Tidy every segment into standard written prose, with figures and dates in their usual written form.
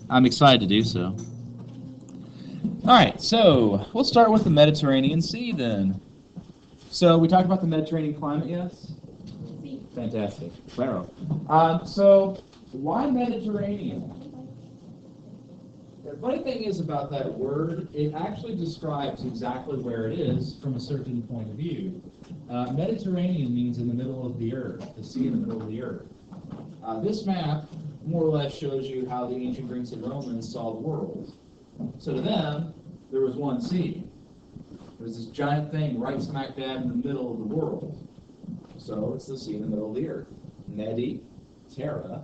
I'm excited to do so. All right, so we'll start with the Mediterranean Sea then. So we talked about the Mediterranean climate, yes? Fantastic. Claro. So why Mediterranean? The funny thing is about that word, it actually describes exactly where it is from a certain point of view. Mediterranean means in the middle of the earth, the sea in the middle of the earth. This map more or less shows you how the ancient Greeks and Romans saw the world. So to them, there was one sea. There was this giant thing right smack dab in the middle of the world. So it's the sea in the middle of the earth. Medi, Terra,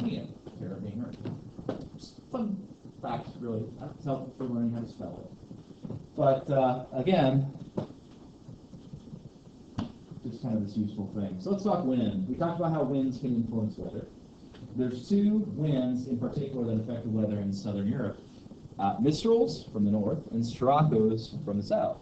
Ian. Terra being earth. Fun fact, really. That's helpful for learning how to spell it. But again, just kind of this useful thing. So let's talk wind. We talked about how winds can influence weather. There's two winds in particular that affect the weather in southern Europe. Mistrals from the north and Sirocco's from the south.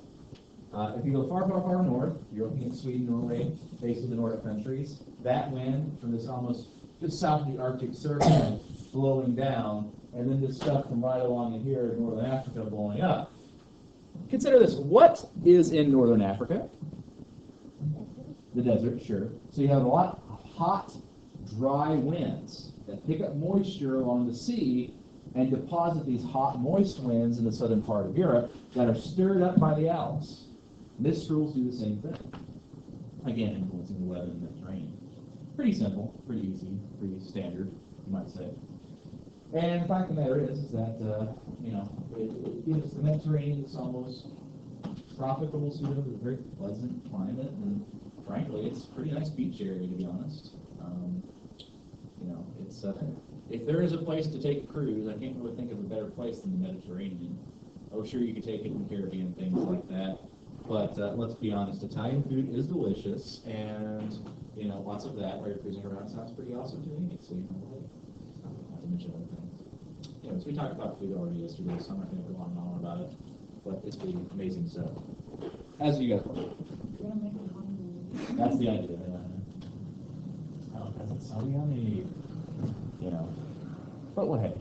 If you go far, far, far north, you're looking at Sweden, Norway, basically the Nordic countries, that wind from this almost just south of the Arctic Circle blowing down, and then this stuff from right along in here in northern Africa blowing up. Consider this. What is in northern Africa? The desert, sure. So you have a lot of hot, dry winds that pick up moisture along the sea and deposit these hot, moist winds in the southern part of Europe that are stirred up by the Alps. Mistrals do the same thing. Again, influencing the weather in the Mediterranean. Pretty simple, pretty easy, pretty standard, you might say. And the fact of the matter is that, it gives the Mediterranean this almost tropical sort of a very pleasant climate, and frankly, it's a pretty nice beach area, to be honest. It's if there is a place to take a cruise, I can't really think of a better place than the Mediterranean. Oh, sure, you could take it in the Caribbean, things like that. But let's be honest, Italian food is delicious, and lots of that while you're cruising around sounds pretty awesome to me. So not to mention other things. Anyways, we talked about food already yesterday, so I'm not going to go on and on about it. But it's pretty amazing stuff. As you guys know. That's the idea. Oh, because it's so yummy. But well, hey.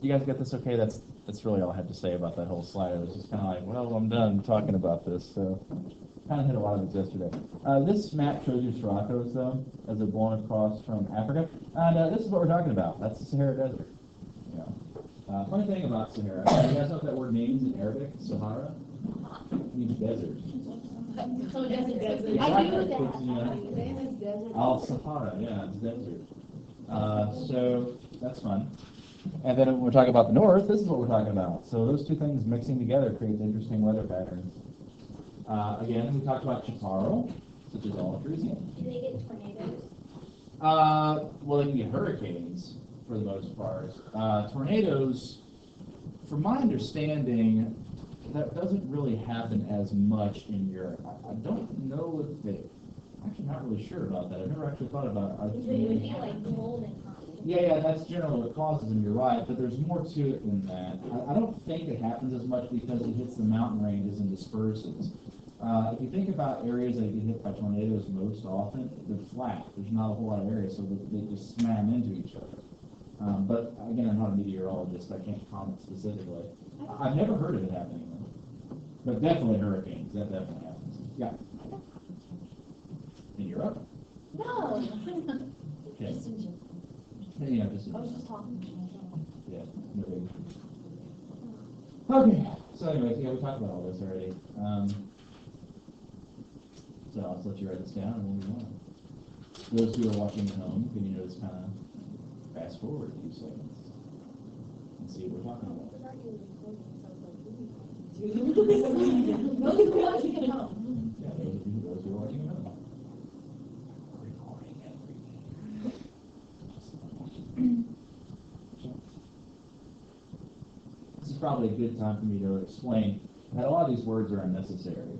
You guys get this okay? That's really all I had to say about that whole slide. I was just kind of like, well, I'm done talking about this. So kind of hit a lot of it yesterday. This map shows you Sirocco's, though, as they're blown across from Africa. And this is what we're talking about. That's the Sahara Desert. Funny thing about Sahara, you guys know what that word means in Arabic? Sahara? It means desert. So desert. I do that. Al-Sahara, yeah, it's desert. So that's fun. And then when we're talking about the north, this is what we're talking about. So those two things mixing together creates interesting weather patterns. Again, we talked about Chaparral, such as all freezing. Do they get tornadoes? Well, they can get hurricanes for the most part. Tornadoes, from my understanding, that doesn't really happen as much in Europe. I don't know if they. I'm actually not really sure about that. I've never actually thought about it. It would be like mold and Yeah, that's generally what causes them, you're right, but there's more to it than that. I don't think it happens as much because it hits the mountain ranges and disperses. If you think about areas that get hit by tornadoes most often, they're flat. There's not a whole lot of areas, so they just slam into each other. But again, I'm not a meteorologist, I can't comment specifically. I've never heard of it happening, though. But definitely hurricanes, that definitely happens. Yeah. In Europe? No. Okay. Just in Japan. Yeah, just I was just talking to myself. yeah, no big. Okay, so anyways, yeah, we talked about all this already. So I'll just let you write this down and we'll move on. Those who are watching at home, can you just kind of fast forward a few seconds and see what we're talking about. Those who are watching at home. Yeah, those who are watching at home. Recording everything. This is probably a good time for me to explain that a lot of these words are unnecessary.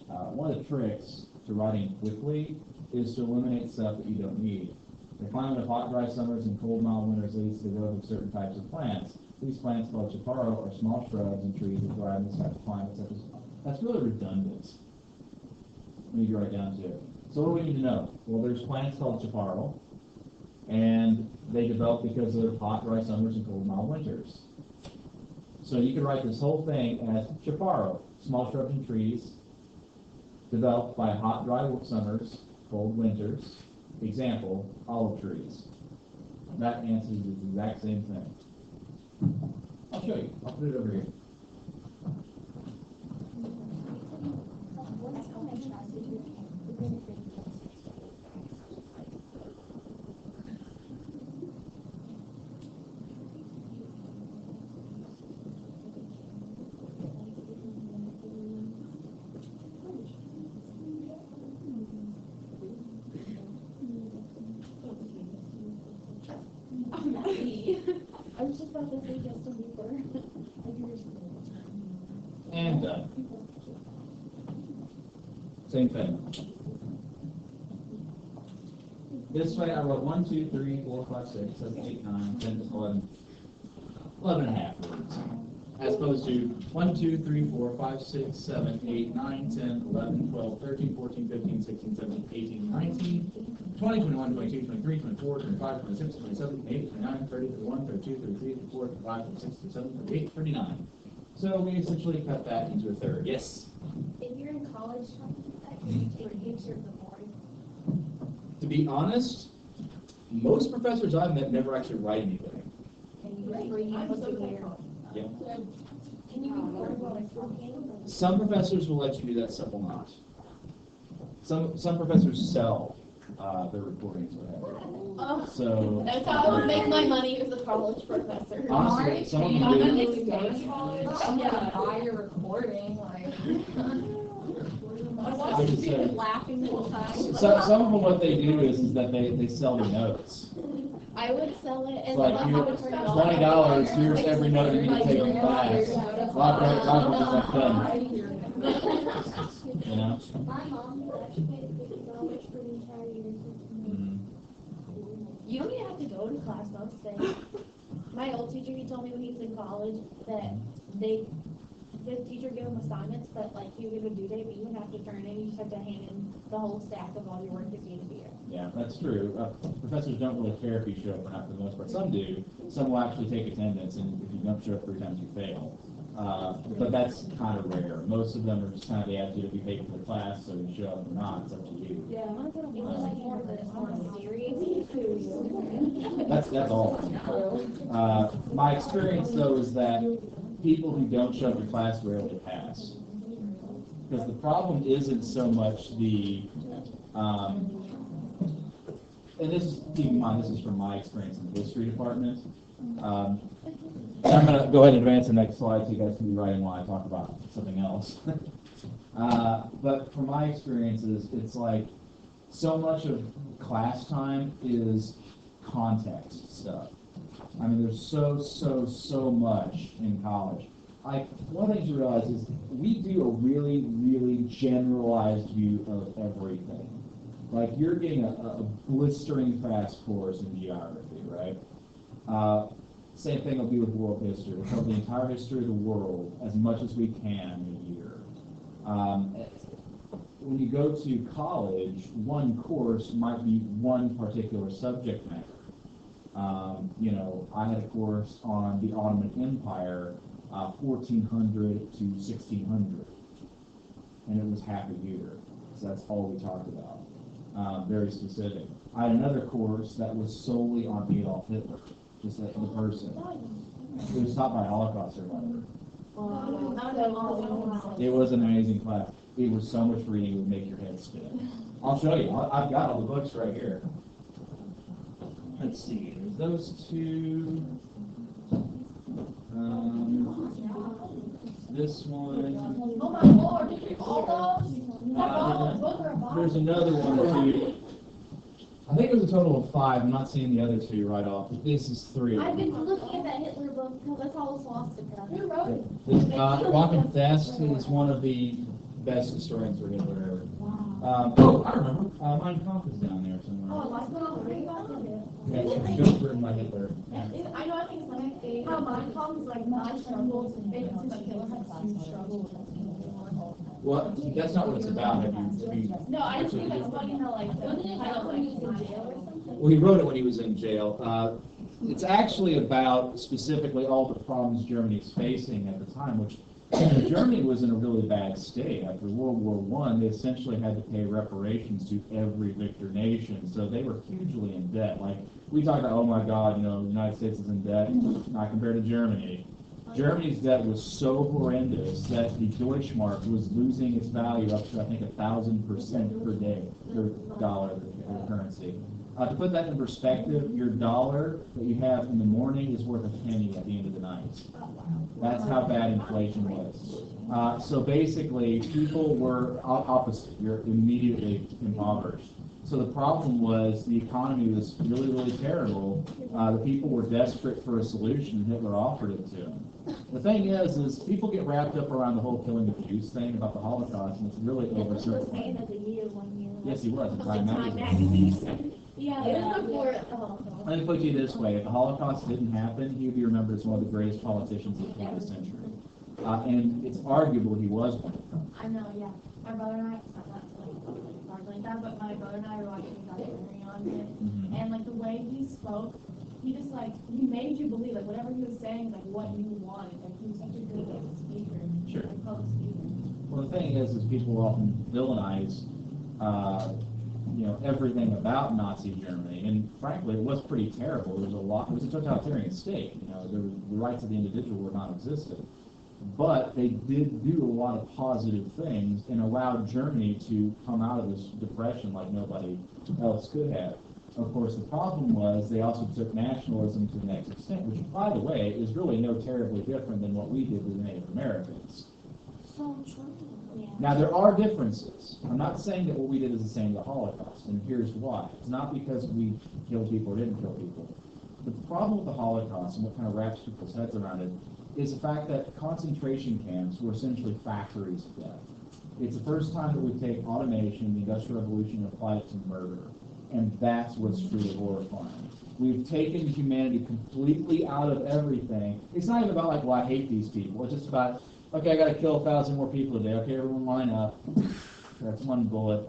One of the tricks to writing quickly is to eliminate stuff that you don't need. The climate of hot, dry summers and cold, mild winters leads to the growth of certain types of plants. These plants, called chaparral, are small shrubs and trees that thrive in this type of climate. That's really redundant. Let me go right down to it. So what do we need to know? Well, there's plants called chaparral, and They develop because of hot, dry summers and cold, mild winters. So you could write this whole thing as chaparral, small shrubs and trees, developed by hot, dry summers, cold winters. Example, olive trees. That answers the exact same thing. I'll show you. I'll put it over here. I was just about to say Justin Bieber. And done. Same thing. This way I wrote 1, 2, 3, 4, 5, 6, 7, 8, 9, 10, 11, 11 and a half words. As opposed to 1, 2, 3, 4, 5, 6, 7, 8, 9, 10, 11, 12, 13, 14, 15, 16, 17, 18, 19, 20, 21, 22, 23, 24, 25, 26, 27, 28, 29, 30, 31, 32, 33, 34, 35, 36, 37, 38, 39. So we essentially cut that into a third. Yes? If you're in college, can you take pictures of the board? To be honest, most professors I've met never actually write anything. Can you just bring up what's in there? Yeah. Can you record while it's working? Some professors will let you do that, some will not. Some professors sell their recordings or whatever. Oh, So that's how I would make my money as a college professor. honestly, some of them do. Yeah, buy your recording, like. I would say- Laughing the whole time. Some of them, what they do is that they sell the notes. I would sell it It's as like, I here, would turn it $20, here's every note you need to take in class. A lot of them, you know? My mom actually paid $50 for the entire year. Mhm. You don't even have to go to class, though, say. My old teacher, he told me when he was in college that his teacher gave him assignments, but like he would give a due date, but you wouldn't have to turn in, you just have to hand in the whole stack of all your work at the end of the year. Yeah, that's true. Professors don't really care if you show up or not for the most part. Some do. Some will actually take attendance, and if you don't show up 3 times, you fail. But that's kind of rare. Most of them are just kind of the attitude of you pay for the class, so you show up or not, it's up to you. Yeah, it was like more of a serious. That's all. My experience, though, is that people who don't show up to class rarely pass. Because the problem isn't so much the, and this is, keep in mind, this is from my experience in the history department. I'm going to go ahead and advance the next slide so you guys can be writing while I talk about something else. But from my experiences, it's like so much of class time is context stuff. I mean, there's so much in college. Like, one thing to realize is we do a really, really generalized view of everything. Like, you're getting a blistering fast course in geography, right? Same thing will be with world history. We'll cover the entire history of the world as much as we can in a year. When you go to college, one course might be one particular subject matter. You know, I had a course on the Ottoman Empire, 1400 to 1600, and it was half a year. So that's all we talked about. Very specific. I had another course that was solely on Adolf Hitler, just the person. It was taught by a Holocaust survivor. It was an amazing class. It was so much reading it would make your head spin. I'll show you. I've got all the books right here. Let's see. There's those two. This one. Oh my lord, did you all those? There's another one too. I think it was a total of 5. I'm not seeing the other 2 right off. But this is 3. I've been looking at that Hitler book because I saw a swastika. Who wrote it? Loc and Place is one of the best historians for Hitler ever. Wow. I remember. Mein Kampf is down there somewhere. Oh, I saw it. Yeah, it's just written by Hitler. I know, I think it's like how mine comes like my struggles and it's like Hitler had huge struggles. Well, that's not what it's about. Have you No, I just think that's funny how like the title like he's in jail or something. Well, he wrote it when he was in jail. It's actually about specifically all the problems Germany was facing at the time, which Germany was in a really bad state. After World War I, they essentially had to pay reparations to every victor nation, so they were hugely in debt. Like, we talk about, oh my God, the United States is in debt, not compared to Germany. Germany's debt was so horrendous that the Deutschmark was losing its value up to, I think, 1,000% per day, per dollar, their currency. To put that in perspective, your dollar that you have in the morning is worth a penny at the end of the night. That's how bad inflation was. So basically, people were opposite. You're immediately impoverished. So the problem was the economy was really, really terrible. The people were desperate for a solution, and Hitler offered it to them. The thing is people get wrapped up around the whole killing of Jews thing about the Holocaust, and it's really oversimplified. Yes, he was. In Time magazine. Yeah, it was before the Holocaust. Let me put you this way: if the Holocaust didn't happen, he'd be remembered as one of the greatest politicians of the 20th century. And it's arguable he was one. I know, yeah. My brother and I, not like that, but my brother and I were watching a documentary on it, and like the way he spoke, he just he made you believe whatever he was saying, what you wanted. He was such a good speaker, Sure. public speaker. Well, the thing is people often villainize, everything about Nazi Germany, and frankly, it was pretty terrible. It was a totalitarian state. The rights of the individual were non-existent. But they did do a lot of positive things and allowed Germany to come out of this depression like nobody else could have. Of course, the problem was they also took nationalism to the next extent, which, by the way, is really no terribly different than what we did with the Native Americans. Now, there are differences. I'm not saying that what we did is the same as the Holocaust, and here's why. It's not because we killed people or didn't kill people. The problem with the Holocaust and what kind of wraps people's heads around it is the fact that concentration camps were essentially factories of death. It's the first time that we take automation, the Industrial Revolution, and apply it to murder. And that's what's truly horrifying. We've taken humanity completely out of everything. It's not even about well, I hate these people. It's just about, okay, I got to kill 1,000 more people today. Okay, everyone line up. That's one bullet.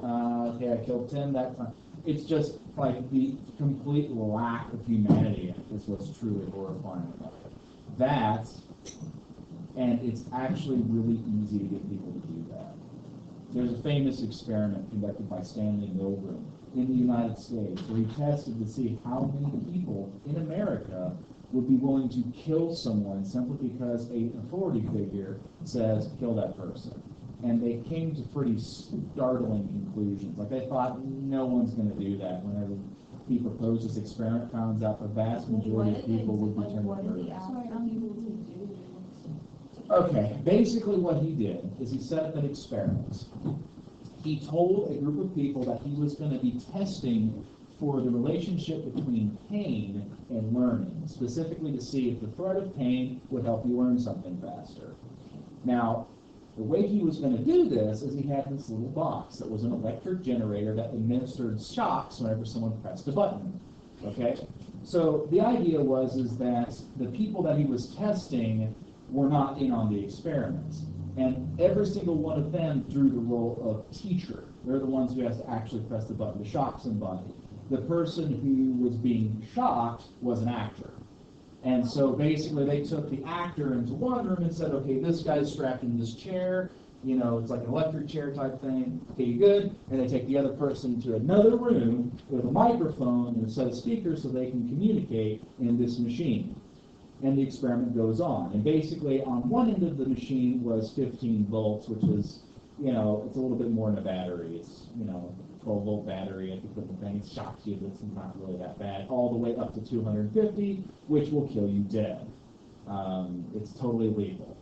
Okay, I killed 10 that time. It's just the complete lack of humanity is what's truly horrifying about it. And it's actually really easy to get people to do that. There's a famous experiment conducted by Stanley Milgram in the United States where he tested to see how many people in America would be willing to kill someone simply because an authority figure says, kill that person. And they came to pretty startling conclusions. They thought no one's going to do that. Whenever he proposed this experiment, found out the vast majority of people would be turned murderers. Okay, basically what he did is he set up an experiment. He told a group of people that he was going to be testing for the relationship between pain and learning, specifically to see if the threat of pain would help you learn something faster. Now, the way he was going to do this is he had this little box that was an electric generator that administered shocks whenever someone pressed a button. Okay? So the idea was that the people that he was testing were not in on the experiment. And every single one of them drew the role of teacher. They're the ones who has to actually press the button to shock somebody. The person who was being shocked was an actor. And so basically they took the actor into one room and said, okay, this guy's strapped in this chair, it's like an electric chair type thing, okay, you good? And they take the other person to another room with a microphone and a set of speakers so they can communicate in this machine. And the experiment goes on. And basically on one end of the machine was 15 volts, which is, it's a little bit more than a battery. It's, 12-volt battery, if you put the thing, it shocks you, but it's not really that bad, all the way up to 250, which will kill you dead. It's totally lethal.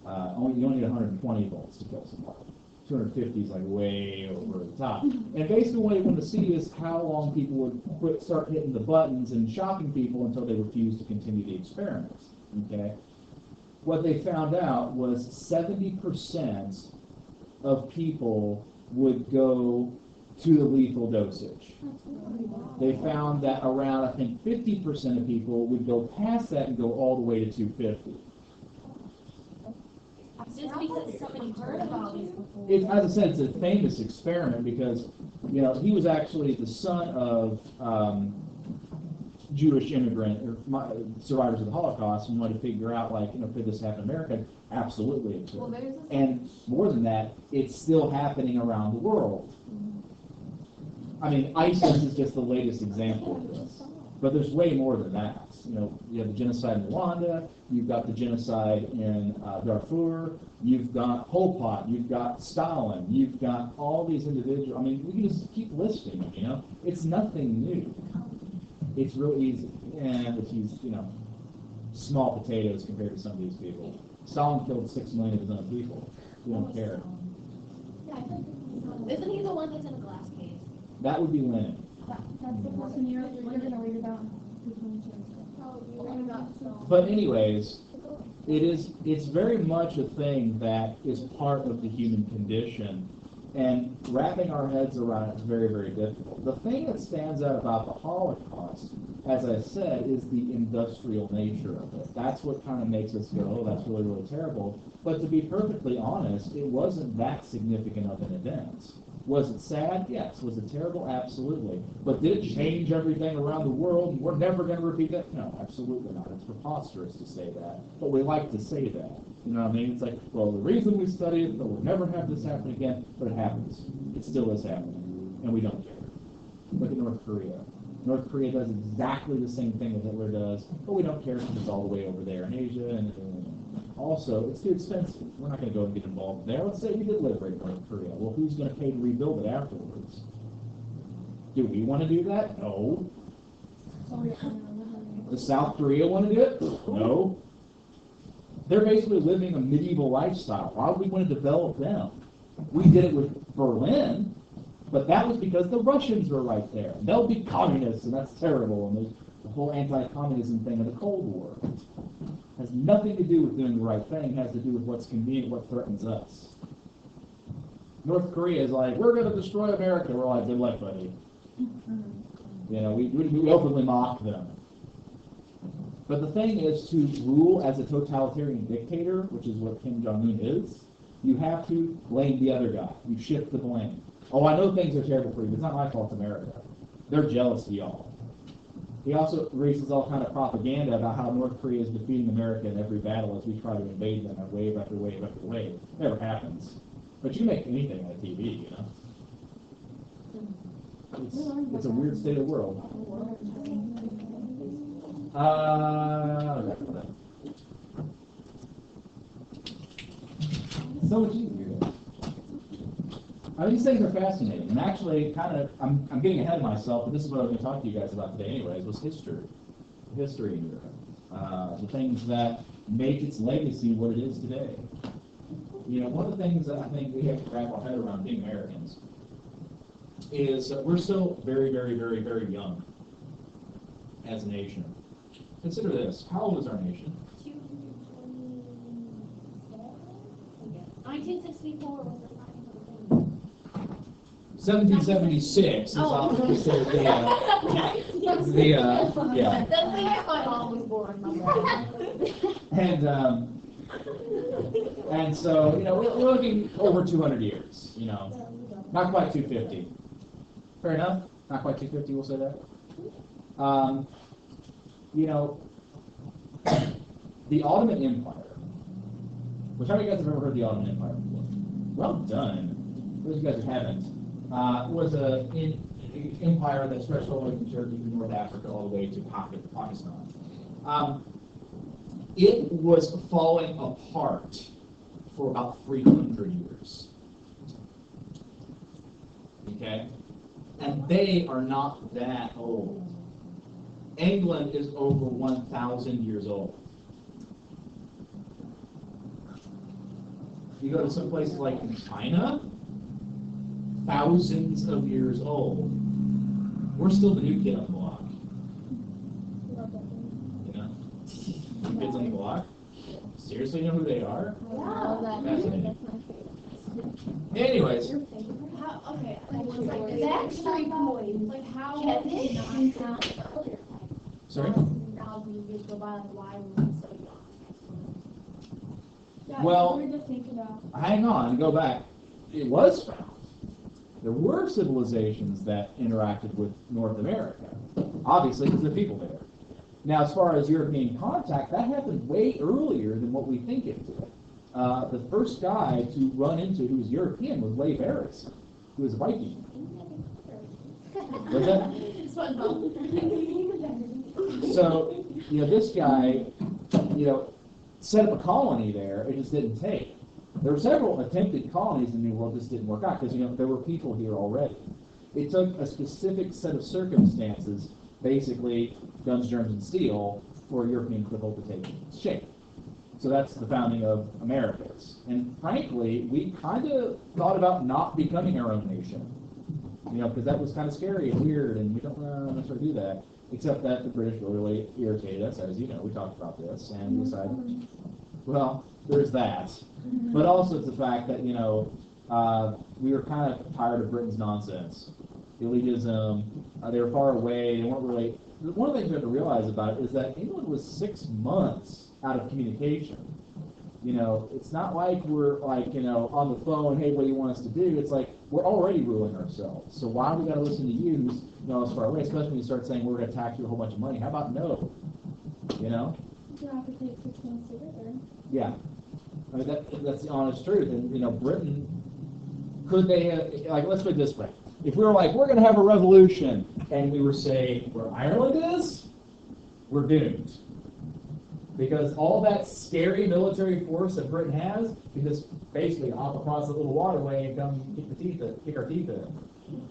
You only need 120 volts to kill somebody. 250 is way over the top. And basically what you want to see is how long people would start hitting the buttons and shocking people until they refused to continue the experiment. Okay? What they found out was 70% of people would go to the lethal dosage. They found that around, I think, 50% of people would go past that and go all the way to 250. Just because somebody heard about this before. As I said, it's a famous experiment because, he was actually the son of Jewish immigrant or survivors of the Holocaust and wanted to figure out, like, could this happen in America? Absolutely it could. Well, And more than that, it's still happening around the world. I mean, ISIS is just the latest example of this. But there's way more than that. You have the genocide in Rwanda, you've got the genocide in Darfur, you've got Pol Pot, you've got Stalin, you've got all these individuals. I mean, we can just keep listing them, It's nothing new. It's real easy. And it's small potatoes compared to some of these people. Stalin killed 6 million of his own people. We don't care. Isn't he the one that's in a glass case? That would be Lenin. That's the person you're going to read about. But anyways, it's very much a thing that is part of the human condition, and wrapping our heads around it is very, very difficult. The thing that stands out about the Holocaust, as I said, is the industrial nature of it. That's what kind of makes us go, oh, that's really, really terrible. But to be perfectly honest, it wasn't that significant of an event. Was it sad? Yes. Was it terrible? Absolutely. But did it change everything around the world? We're never going to repeat that? No, absolutely not. It's preposterous to say that. But we like to say that. You know what I mean? It's like, well, the reason we study it, we'll never have this happen again. But it happens. It still is happening. And we don't care. Look at North Korea. North Korea does exactly the same thing that Hitler does, but we don't care because it's all the way over there in Asia. And also, it's too expensive. We're not going to go and get involved there. Let's say we did liberate North Korea. Well, who's going to pay to rebuild it afterwards? Do we want to do that? No. Does South Korea want to do it? No. They're basically living a medieval lifestyle. Why would we want to develop them? We did it with Berlin, but that was because the Russians were right there. They'll be communists, and that's terrible. And there's the whole anti-communism thing of the Cold War. Has nothing to do with doing the right thing. It has to do with what's convenient, what threatens us. North Korea is like, we're going to destroy America. We're like, good luck, buddy. We openly mock them. But the thing is, to rule as a totalitarian dictator, which is what Kim Jong-un is, you have to blame the other guy. You shift the blame. Oh, I know things are terrible for you, but it's not my fault, it's America. They're jealous of y'all. He also raises all kind of propaganda about how North Korea is defeating America in every battle as we try to invade them in wave after wave after wave. It never happens. But you make anything on TV, It's a weird state of the world. So much easier. These things are fascinating, and actually, I'm getting ahead of myself, but this is what I was going to talk to you guys about today anyways, was history. History in Europe. The things that make its legacy what it is today. One of the things that I think we have to wrap our head around being Americans is that we're still very, very, very, very young as a nation. Consider this. How old is our nation? 1964 was the 1776 is obviously yeah. That's the year my mom was born. And so, we're looking over 200 years, Not quite 250. Fair enough? Not quite 250, we'll say that. The Ottoman Empire. Which, how many of you guys have ever heard of the Ottoman Empire before? Well done. Those of you guys who haven't. Was an empire that stretched all the way from Turkey to North Africa all the way to Pakistan. It was falling apart for about 300 years. Okay? And they are not that old. England is over 1,000 years old. You go to some places like in China, thousands of years old. We're still the new kid on the block. New kids on the block? Seriously know who they are? Yeah. Anyways. Okay. That's 3 points. Like, how can it not count? Sorry? Now we just go by why we're so young. Well, hang on, go back. It was found. There were civilizations that interacted with North America, obviously because there are people there. Now, as far as European contact, that happened way earlier than what we think it did. The first guy to run into who was European was Leif Erikson, who was a Viking. Was that? It's fun, Bob. So, this guy, set up a colony there. It just didn't take. There were several attempted colonies in the New World, just didn't work out because, there were people here already. It took a specific set of circumstances, basically guns, germs, and steel, for European foothold to take shape. So that's the founding of Americas. And frankly, we kind of thought about not becoming our own nation, because that was kind of scary and weird, and we don't necessarily do that. Except that the British really irritated us, as you know, we talked about this, and we decided, well, there's that. But also it's the fact that, we were kind of tired of Britain's nonsense. Elitism, they were far away, they weren't really... One of the things we have to realize about it is that England was 6 months out of communication. It's not like we're on the phone, hey, what do you want us to do? It's like we're already ruling ourselves. So why do we got to listen to you who's as far away, especially when you start saying we're going to tax you a whole bunch of money. How about no? You have to take 6 months to get there. Yeah. I mean, that's the honest truth. And, Britain, could they, let's put it this way. If we were like, we're going to have a revolution, and we were saying, where Ireland is, we're doomed. Because all that scary military force that Britain has, we just basically hop across the little waterway and come kick our teeth in.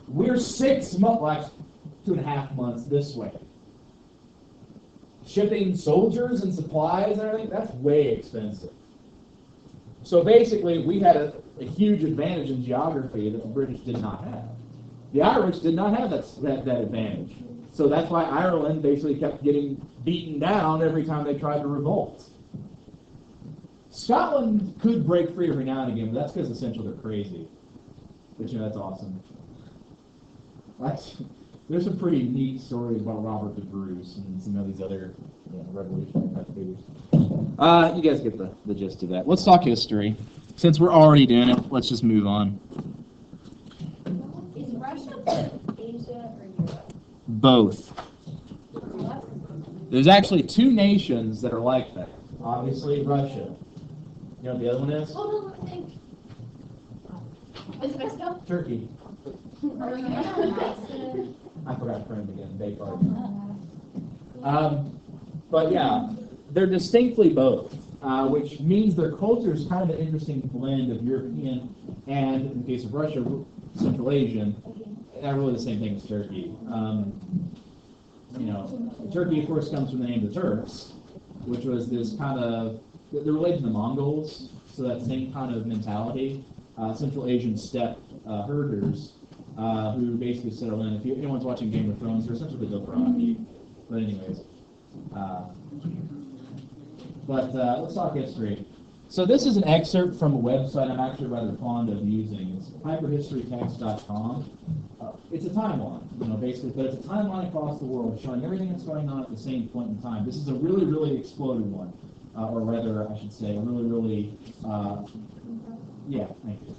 We're 6 months, 2.5 months this way. Shipping soldiers and supplies and everything, that's way expensive. So basically, we had a huge advantage in geography that the British did not have. The Irish did not have that advantage. So that's why Ireland basically kept getting beaten down every time they tried to revolt. Scotland could break free every now and again, but that's because essentially they're crazy. But that's awesome. There's some pretty neat stories about Robert the Bruce and some of these other revolutionary type figures. You guys get the gist of that. Let's talk history. Since we're already doing it, let's just move on. Is Russia Asia or Europe? Both. What? There's actually 2 nations that are like that. Obviously, Russia. You know what the other one is? Hold on, I think. Is it Mexico? Turkey. I forgot to print again. Beg pardon. But yeah, they're distinctly both, which means their culture is kind of an interesting blend of European and, in the case of Russia, Central Asian. And really the same thing as Turkey. Turkey, of course, comes from the name of the Turks, which was this kind of, they're related to the Mongols, so that same kind of mentality. Central Asian steppe herders who basically settle in. If anyone's watching Game of Thrones, they're essentially the Dothraki. But anyways. Let's talk history. So this is an excerpt from a website I'm actually rather fond of using. It's hyperhistorytext.com. It's a timeline, basically, but it's a timeline across the world showing everything that's going on at the same point in time. This is a really, really exploded one, or rather, I should say, a really, really, thank you.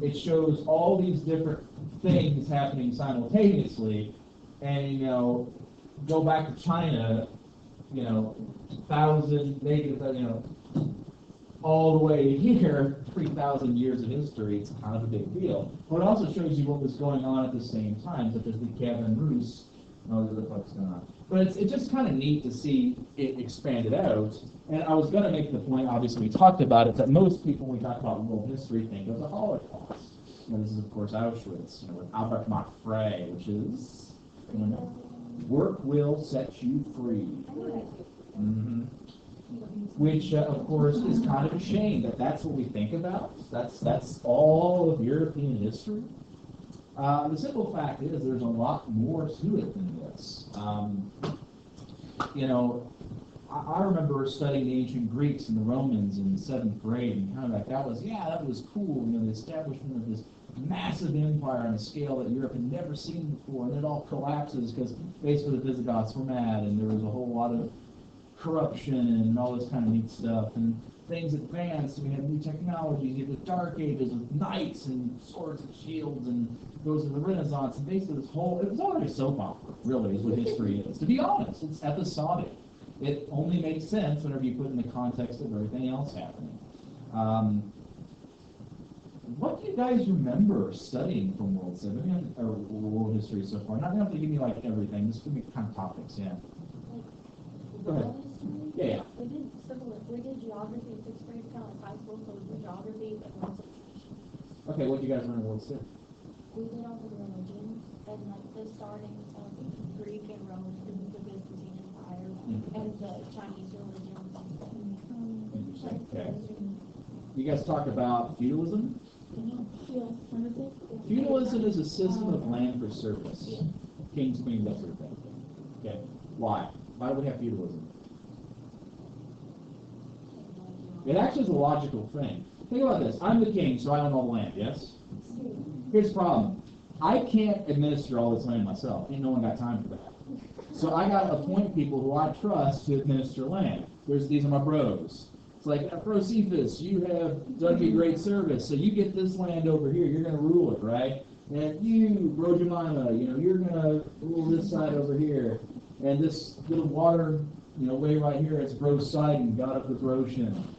It shows all these different things happening simultaneously, and go back to China, all the way here, 3,000 years of history. It's kind of a big deal. But it also shows you what was going on at the same time, such as the Kevin Roos, and all the other folks going on. But it's just kind of neat to see it expanded out. And I was going to make the point, obviously we talked about it, that most people, when we talk about world history, think of the Holocaust. This is, of course, Auschwitz, with Albert Marfray, which is, work will set you free. Mm-hmm. Which, of course, is kind of a shame that that's what we think about. That's all of European history. The simple fact is there's a lot more to it than this. I remember studying the ancient Greeks and the Romans in the 7th grade, and kind of like that was cool. The establishment of this massive empire on a scale that Europe had never seen before, and it all collapses because basically the Visigoths were mad, and there was a whole lot of corruption and all this kind of neat stuff. And things advanced, we have new technologies, you have the Dark Ages with knights and swords and shields, and goes to the Renaissance, and basically this whole, it was already a soap opera, really, is what history is. To be honest, it's episodic. It only makes sense whenever you put it in the context of everything else happening. What do you guys remember studying from World Civ? Or world history so far? Not have to give me like everything, just give me kind of topics, yeah. Go ahead. Yeah. We did geography in 6th grade, kind of like high school, so we did geography, but not so much. Okay, what do you guys learn in World Civ? We did all the religions, and like the starting of Greek and Roman, and the Byzantine Empire, and the Chinese religions. Interesting. Okay. You guys talk about feudalism? Feudalism is a system of land for service. Kings, queens, that sort of thing. Okay. Why? Why do we have feudalism? It actually is a logical thing. Think about this. I'm the king, so I own all the land, yes? Here's the problem. I can't administer all this land myself. Ain't no one got time for that. So I got to appoint people who I trust to administer land. These are my bros. It's like, Bro Cephas, you have done me great service, so you get this land over here. You're going to rule it, right? And you, Bro Jemima, you're going to rule this side over here. And this little water, way right here, it's Bro Sidon, God of the Roshan.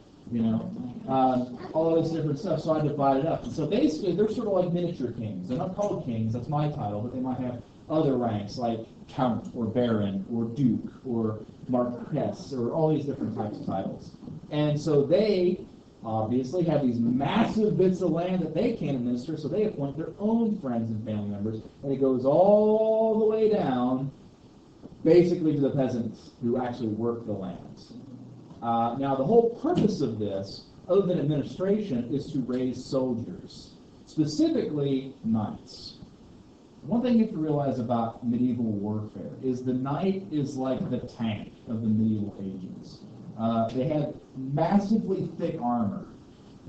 All this different stuff, so I divide it up. And so basically, they're sort of like miniature kings. They're not called kings, that's my title, but they might have other ranks like count or baron or duke or marquess or all these different types of titles. And so they obviously have these massive bits of land that they can't administer, so they appoint their own friends and family members, and it goes all the way down basically to the peasants who actually work the lands. Now, the whole purpose of this, other than administration, is to raise soldiers, specifically knights. One thing you have to realize about medieval warfare is the knight is like the tank of the medieval ages. They had massively thick armor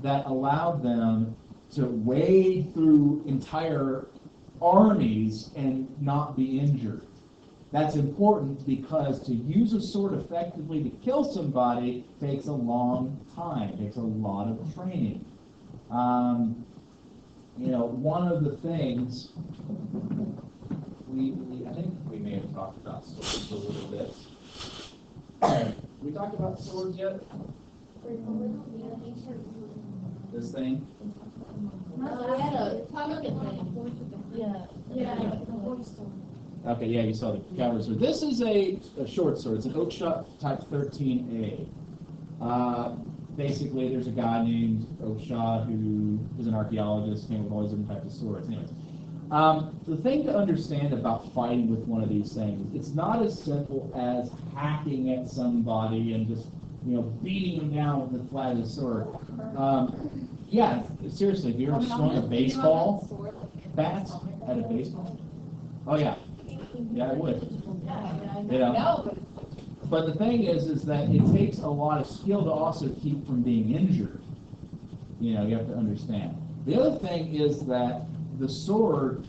that allowed them to wade through entire armies and not be injured. That's important because to use a sword effectively to kill somebody takes a long time, takes a lot of training. One of the things I think we may have talked about swords a little bit. We talked about swords yet? This thing? I had a pumpkin thing. Yeah. Okay, yeah, you saw the cavalry sword. This is a short sword. It's an oak shot type 13A. Basically, there's a guy named Oakshott who is an archaeologist, came with all these different types of swords. Anyways, the thing to understand about fighting with one of these things, it's not as simple as hacking at somebody and just beating them down with the flat of the sword. Yeah, seriously, have you ever swung a baseball bat at a baseball? Oh yeah. Yeah, it would. But the thing is that it takes a lot of skill to also keep from being injured. You have to understand. The other thing is that the sword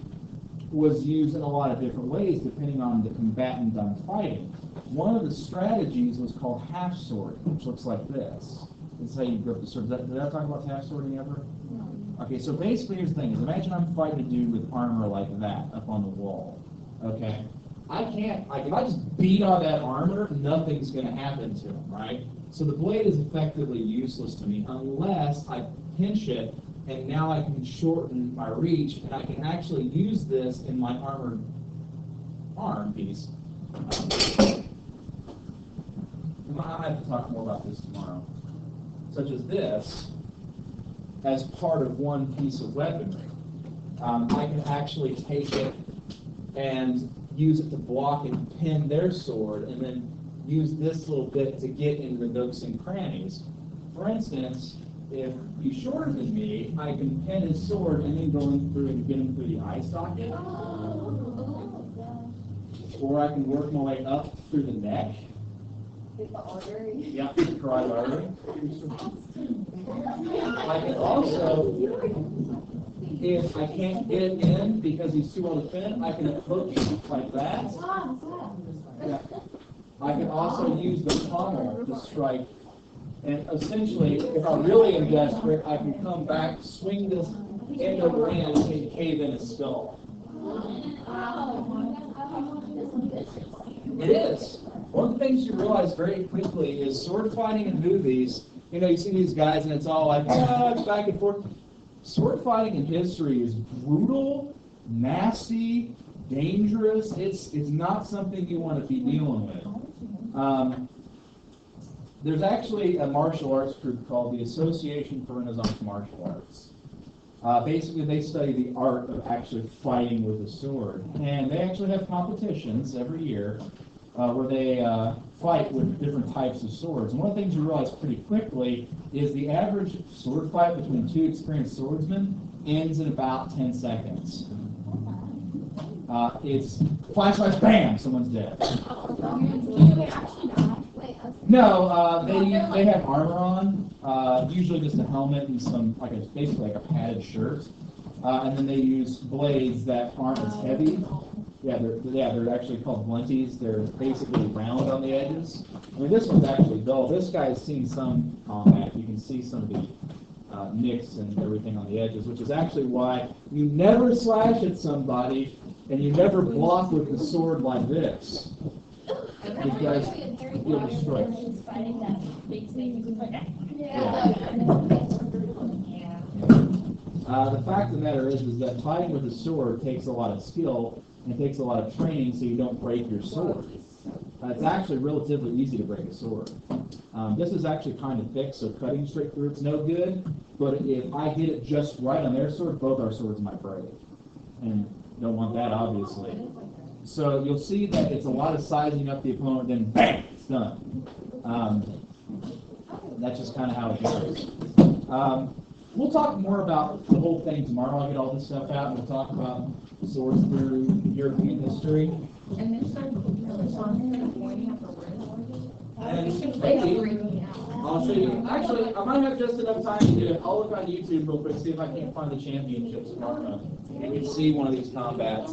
was used in a lot of different ways depending on the combatant I'm fighting. One of the strategies was called half sword, which looks like this. This is how you grip the sword. Did I talk about half swording ever? No. Okay, so basically here's the thing. Imagine I'm fighting a dude with armor like that up on the wall. Okay? If I just beat on that armor, nothing's going to happen to him, right? So the blade is effectively useless to me unless I pinch it, and now I can shorten my reach, and I can actually use this in my armored arm piece. I have to talk more about this tomorrow. Such as this, as part of one piece of weaponry. I can actually take it and use it to block and pin their sword, and then use this little bit to get into the nooks and crannies. For instance, if he's shorter than me, I can pin his sword and then go in through and get him through the eye socket. Or I can work my way up through the neck. The artery. Yeah, the carotid artery. I can also, if I can't get it in because he's too well to fit, I can hook it like that. Yeah. I can also use the pommel to strike And essentially, if I really am desperate, I can come back, swing this end over end, and cave in his skull. It is. One of the things you realize very quickly is sword fighting in movies, you see these guys and it's all like, it's back and forth. Sword fighting in history is brutal, nasty, dangerous. It's not something you want to be dealing with. There's actually a martial arts group called the Association for Renaissance Martial Arts. Basically, they study the art of actually fighting with a sword. And they actually have competitions every year where they fight with different types of swords. And one of the things you realize pretty quickly is the average sword fight between two experienced swordsmen ends in about 10 seconds. It's flash, flash, bam, someone's dead. No, they have armor on, usually just a helmet and some basically like a padded shirt, and then they use blades that aren't as heavy. They're actually called blunties. They're basically round on the edges. I mean, this one's actually dull. This guy's seen some combat. You can see some of the nicks and everything on the edges, which is actually why you never slash at somebody and you never block with the sword like this. Because you'll destroy it. The fact of the matter is that fighting with a sword takes a lot of skill and takes a lot of training so you don't break your sword. It's actually relatively easy to break a sword. This is actually kind of thick, so cutting straight through it's no good. But if I hit it just right on their sword, both our swords might break. And don't want that, obviously. So you'll see that it's a lot of sizing up the opponent, then bang, it's done. That's just kind of how it goes. We'll talk more about the whole thing tomorrow. I'll get all this stuff out, and we'll talk about swords through European history. And then start the song pointing at the wrist. And maybe I'll show you. Actually, I might have just enough time to do it. I'll look on YouTube real quick, see if I can't find the championships tomorrow. You can see one of these combats.